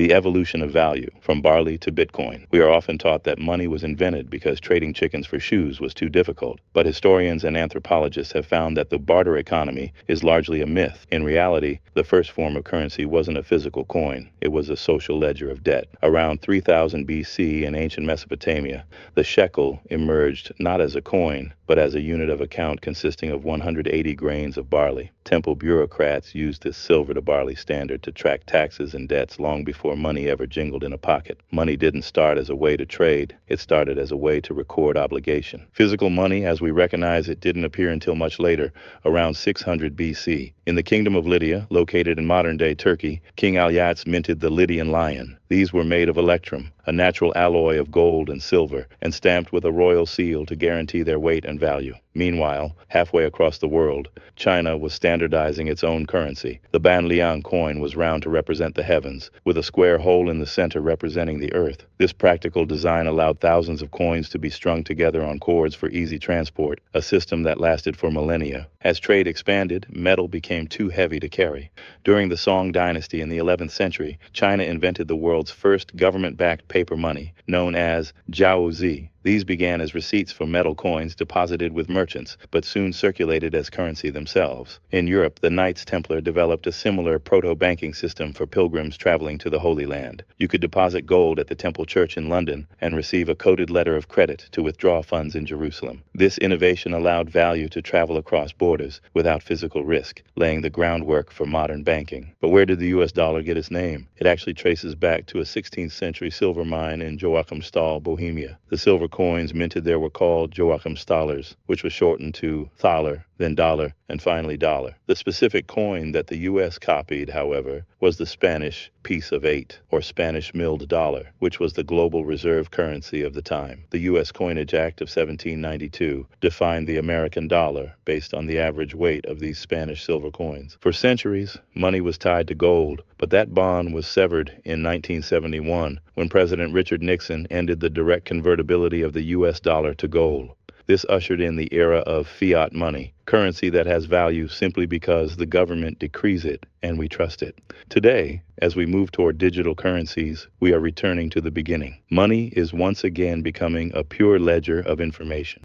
The evolution of value, from barley to Bitcoin. We are often taught that money was invented because trading chickens for shoes was too difficult, but historians and anthropologists have found that the barter economy is largely a myth. In reality, the first form of currency wasn't a physical coin, it was a social ledger of debt. Around 3000 BC in ancient Mesopotamia, the shekel emerged not as a coin, but as a unit of account consisting of 180 grains of barley. Temple bureaucrats used this silver to barley standard to track taxes and debts long before money ever jingled in a pocket. Money didn't start as a way to trade, it started as a way to record obligation. Physical money, as we recognize it, didn't appear until much later, around 600 BC. In the Kingdom of Lydia, located in modern-day Turkey, King Alyats minted the Lydian lion. These were made of electrum, a natural alloy of gold and silver, and stamped with a royal seal to guarantee their weight and value. Meanwhile, halfway across the world, China was standardizing its own currency. The Banliang coin was round to represent the heavens, with a square hole in the center representing the earth. This practical design allowed thousands of coins to be strung together on cords for easy transport, a system that lasted for millennia. As trade expanded, metal became too heavy to carry. During the Song dynasty in the 11th century, China invented the world's first government-backed paper money, known as jiaozi. These began as receipts for metal coins deposited with merchants, but soon circulated as currency themselves. In Europe, the Knights Templar developed a similar proto-banking system for pilgrims traveling to the Holy Land. You could deposit gold at the Temple Church in London and receive a coded letter of credit to withdraw funds in Jerusalem. This innovation allowed value to travel across borders without physical risk, laying the groundwork for modern banking. But where did the US dollar get its name? It actually traces back to a 16th century silver mine in Joachimsthal, Bohemia. The silver coins minted there were called Joachimsthalers, which was shortened to thaler, then dollar, and finally dollar. The specific coin that the U.S. copied, however, was the Spanish piece of 8, or Spanish milled dollar, which was the global reserve currency of the time. The U.S. Coinage Act of 1792 defined the American dollar based on the average weight of these Spanish silver coins. For centuries, money was tied to gold, but that bond was severed in 1971 when President Richard Nixon ended the direct convertibility of the U.S. dollar to gold. This ushered in the era of fiat money, currency that has value simply because the government decrees it and we trust it. Today, as we move toward digital currencies, we are returning to the beginning. Money is once again becoming a pure ledger of information.